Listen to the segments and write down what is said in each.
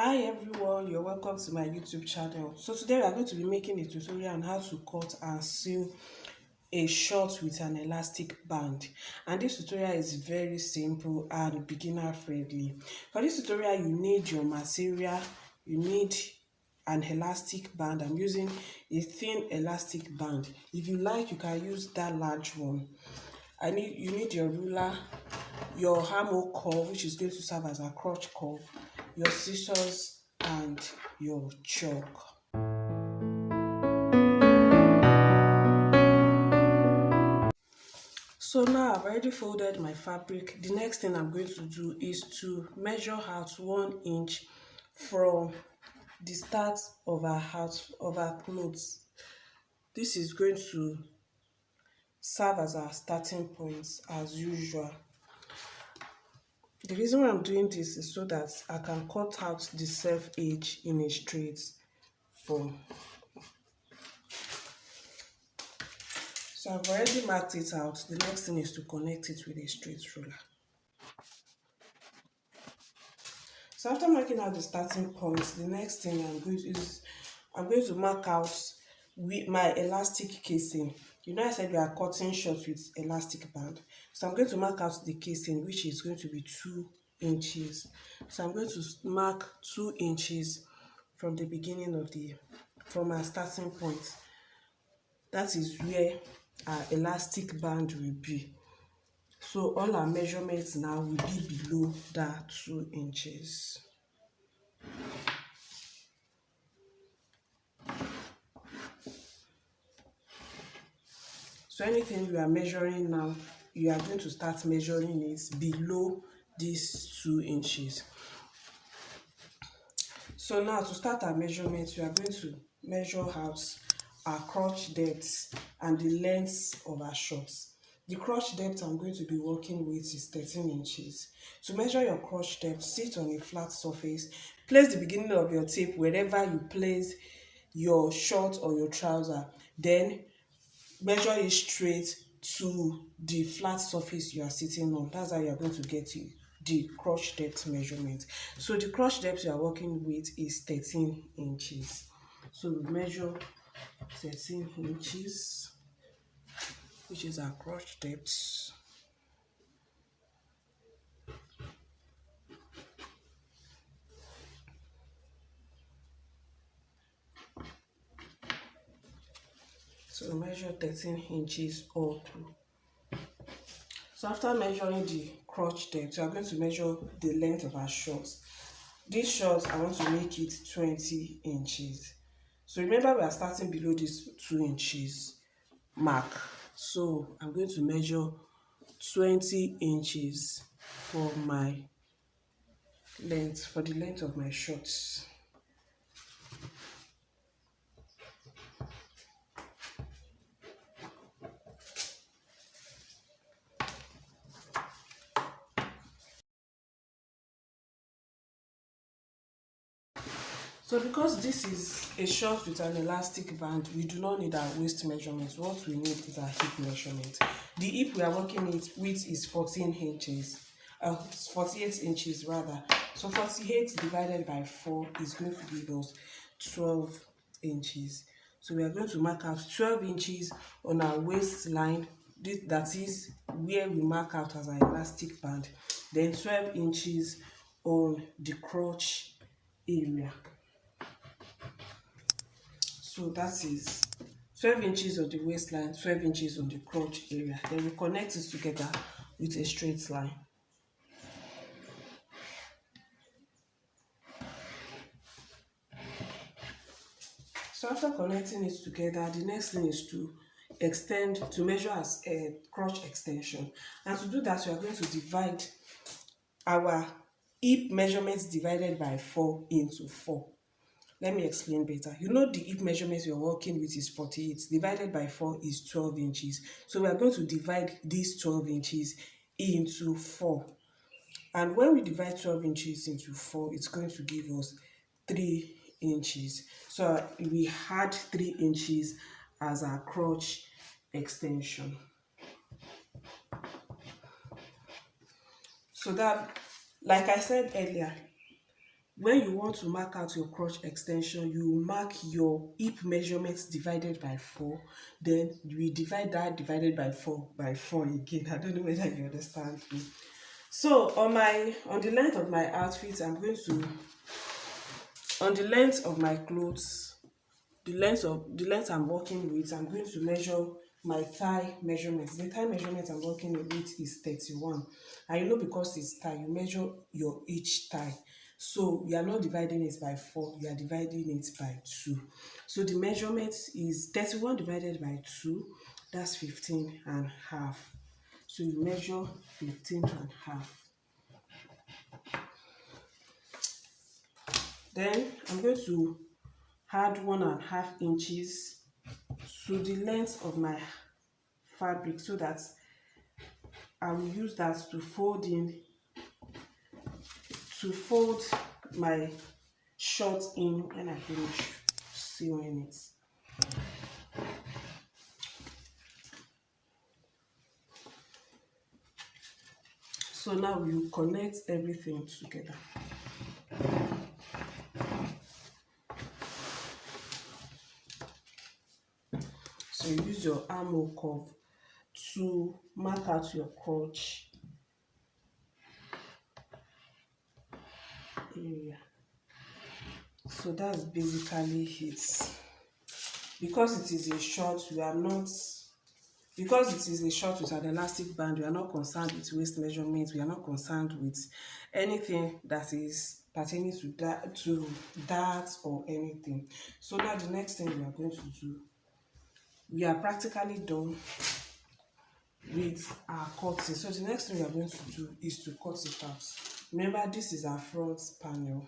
Hi everyone, you're welcome to my YouTube channel. So today we are going to be making a tutorial on how to cut and sew a short with an elastic band. And this tutorial is very simple and beginner friendly. For this tutorial you need your material, you need an elastic band. I'm using a thin elastic band. If you like, you can use that large one. You need your ruler, your hammer curve, which is going to serve as a crotch curve, your scissors, and your chalk. So now I've already folded my fabric. The next thing I'm going to do is to measure out 1 inch from the start of our clothes. This is going to serve as our starting point as usual. The reason why I'm doing this is so that I can cut out the self edge in a straight form. So I've already marked it out. The next thing is to connect it with a straight ruler. So after marking out the starting point, the next thing I'm going to mark out with my elastic casing. You know I said we are cutting short with elastic band. So I'm going to mark out the casing, which is going to be 2 inches. So I'm going to mark 2 inches from the beginning of from our starting point. That is where our elastic band will be. So all our measurements now will be below that 2 inches. So anything you are measuring now, you are going to start measuring it below these 2 inches. So now to start our measurement, we are going to measure out our crotch depth and the length of our shorts. The crotch depth I'm going to be working with is 13 inches. To measure your crotch depth, sit on a flat surface. Place the beginning of your tape wherever you place your short or your trouser. Then measure it straight to the flat surface you are sitting on. That's how you are going to get the crotch depth measurement. So the crotch depth you are working with is 13 inches. So we measure 13 inches, which is our crotch depth. So measure 13 inches up. So after measuring the crotch depth, we are going to measure the length of our shorts. This short, I want to make it 20 inches. So remember, we are starting below this 2 inches mark. So I'm going to measure 20 inches for my length, for the length of my shorts. So because this is a short with an elastic band, we do not need our waist measurement. What we need is our hip measurement. The hip we are working with is 14 inches. 48 inches rather. So 48 divided by 4 is going to give us 12 inches. So we are going to mark out 12 inches on our waistline. That is where we mark out as our elastic band. Then 12 inches on the crotch area. So that is 12 inches on the waistline, 12 inches on the crotch area. Then we connect it together with a straight line. So after connecting it together, the next thing is to measure as a crotch extension. And to do that, we are going to divide our hip measurements divided by 4 into 4. Let me explain better. You know the hip measurements you're working with is 48. Divided by 4 is 12 inches. So we are going to divide these 12 inches into 4. And when we divide 12 inches into 4, it's going to give us 3 inches. So we had 3 inches as our crotch extension. So that, like I said earlier, When you want to mark out your crotch extension, you mark your hip measurements divided by 4. Then we divide that divided by 4 again. I don't know whether you understand me. So on the length of my outfit, I'm going to, on the length of my clothes, the length I'm working with, I'm going to measure my thigh measurements. The thigh measurement I'm working with is 31. And you know, because it's thigh, you measure your each thigh. So you are not dividing it by 4, you are dividing it by 2. So the measurement is 31 divided by 2, that's 15 and half. So you measure 15 and half. Then I'm going to add 1.5 inches to the length of my fabric, so that I will use that to fold my short in when I finish sewing it. So now you connect everything together. So you use your armhole curve to mark out your crotch area. So that's basically it. Because it is a short, because it is a short with an elastic band, we are not concerned with waist measurements, we are not concerned with anything that is pertaining to that or anything. So now the next thing we are going to do, we are practically done with our cutting. So the next thing we are going to do is to cut it out. Remember, this is our front panel.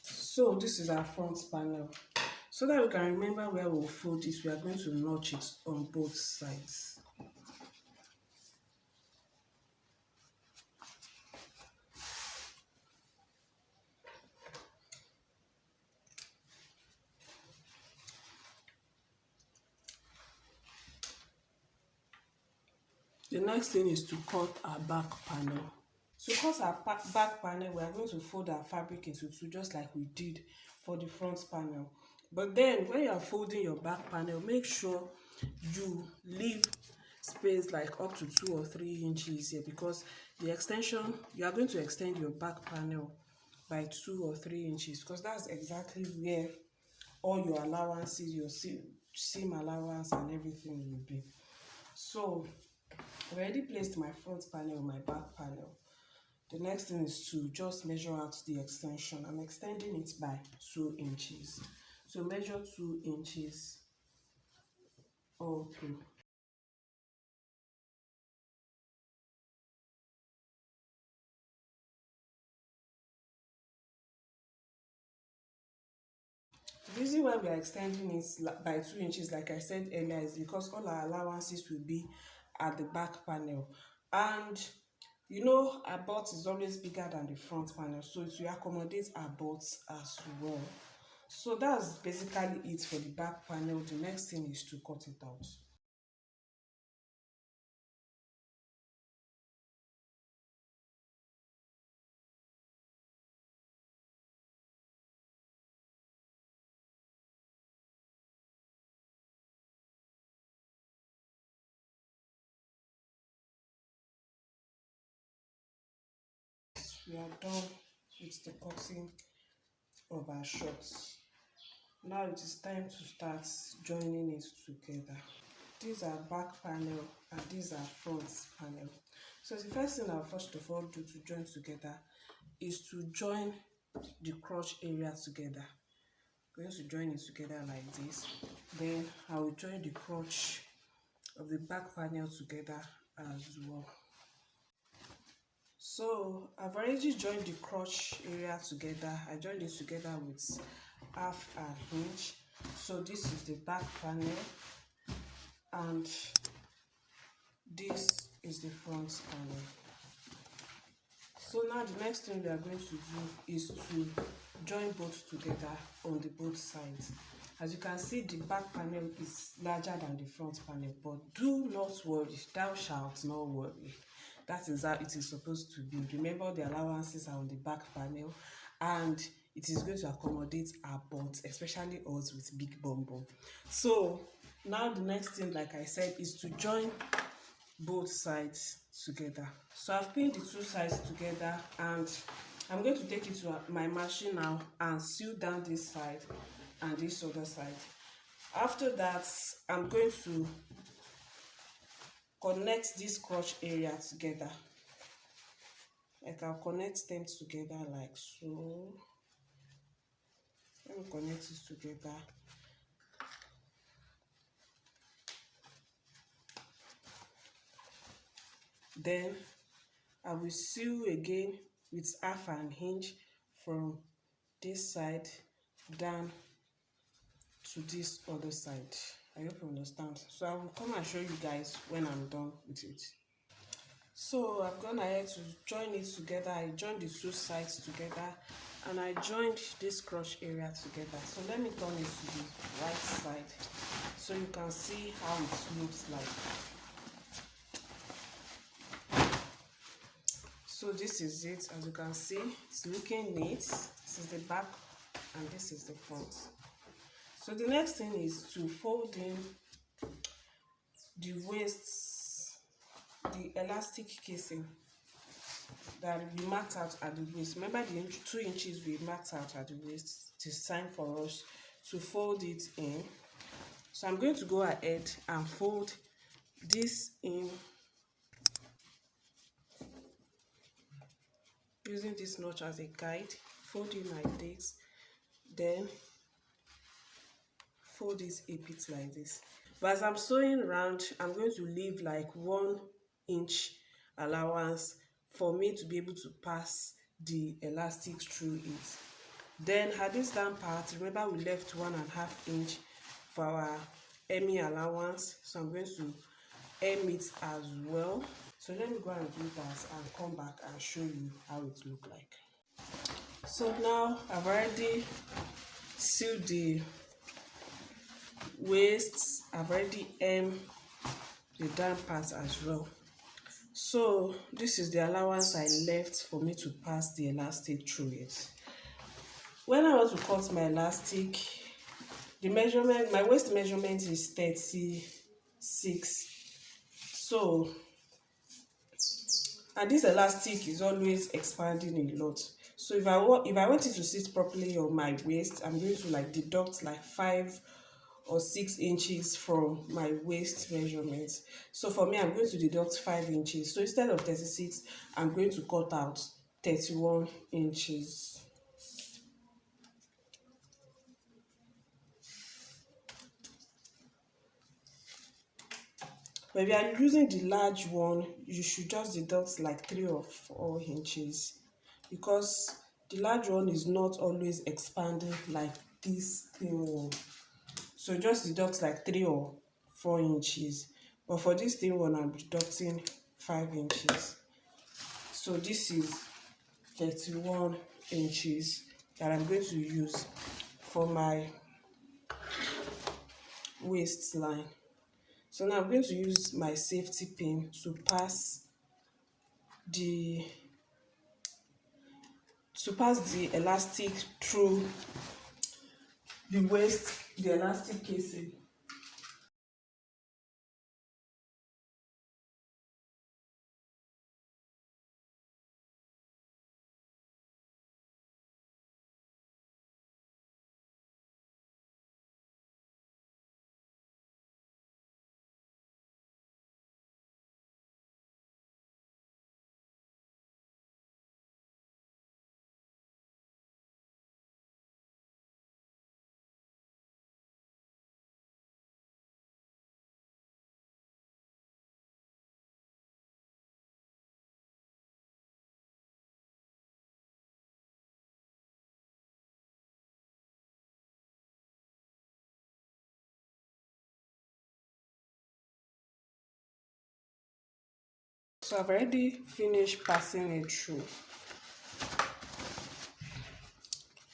So this is our front panel. So that we can remember where we'll fold this, we are going to notch it on both sides. The next thing is to cut our back panel. To cut our back panel, we are going to fold our fabric into 2, just like we did for the front panel. But then when you are folding your back panel, make sure you leave space like up to 2 or 3 inches here, because the extension, you are going to extend your back panel by 2 or 3 inches, because that's exactly where all your allowances, your seam allowance and everything will be. So I already placed my front panel, my back panel. The next thing is to just measure out the extension. I'm extending it by 2 inches. So measure 2 inches all through. The reason why we are extending it by 2 inches, like I said earlier, is because all our allowances will be at the back panel. And you know, our butt is always bigger than the front panel, so it will accommodate our butts as well. So that's basically it for the back panel. The next thing is to cut it out. We are done with the cutting of our shorts. Now it is time to start joining it together. These are back panel and these are front panel. So the first thing I'll first of all do to join together is to join the crotch area together. I'm going to join it together like this. Then I will join the crotch of the back panel together as well. So I've already joined the crotch area together. I joined it together with half an inch. So this is the back panel, and this is the front panel. So now the next thing we are going to do is to join both together on the both sides. As you can see, the back panel is larger than the front panel, but do not worry, thou shalt not worry. That is how it is supposed to be. Remember, the allowances are on the back panel, and it is going to accommodate our butts, especially us with big bum bum. So now the next thing, like I said, is to join both sides together. So I've pinned the two sides together, and I'm going to take it to my machine now and sew down this side and this other side. After that, I'm going to connect this crotch area together. Like, I'll connect them together like so. Let me connect it together. Then I will sew again with half an inch from this side down to this other side. I hope you understand. So I will come and show you guys when I'm done with it. So I've gone ahead to join it together. I joined the two sides together, and I joined this crotch area together. So let me turn it to the right side so you can see how it looks like. So this is it. As you can see, it's looking neat. This is the back and this is the front. So the next thing is to fold in the waist, the elastic casing that we marked out at the waist. Remember, the 2 inches we marked out at the waist. It is time for us to fold it in. So I'm going to go ahead and fold this in using this notch as a guide. Fold in like this, then fold this a bit like this. But as I'm sewing around, I'm going to leave like 1 inch allowance for me to be able to pass the elastic through it. Then at this down part, remember we left 1.5 inch for our hemming allowance, so I'm going to hem it as well. So let me go and do that and come back and show you how it look like. So now I've already sealed the waist, I've already hemmed the down part as well. So this is the allowance I left for me to pass the elastic through it. When I want to cut my elastic, the measurement, my waist measurement is 36. So, and this elastic is always expanding a lot. So if I want it to sit properly on my waist, I'm going to like deduct like 5 or 6 inches from my waist measurement. So for me, I'm going to deduct 5 inches. So instead of 36, I'm going to cut out 31 inches. But if you are using the large one, you should just deduct like 3 or 4 inches, because the large one is not always expanding like this thin one. So just deduct like 3 or 4 inches. But for this thin one, I'm deducting 5 inches. So this is 31 inches that I'm going to use for my waistline. So now I'm going to use my safety pin to pass the elastic through the waist, the elastic casing. So I've already finished passing it through.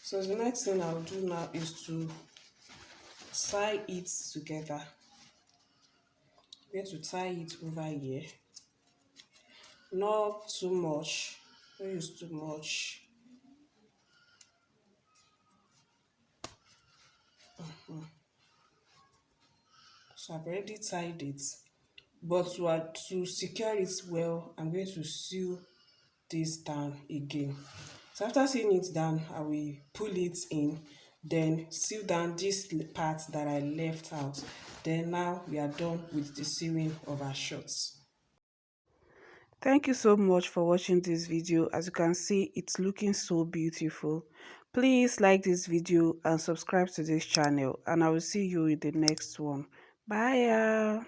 So the next thing I'll do now is to tie it together. I'm going to tie it over here. Not too much. Don't use too much. So I've already tied it. But to secure it well, I'm going to sew this down again. So after sewing it down, I will pull it in, then sew down this part that I left out. Then now we are done with the sewing of our shorts. Thank you so much for watching this video. As you can see, it's looking so beautiful. Please like this video and subscribe to this channel, and I will see you in the next one. Bye.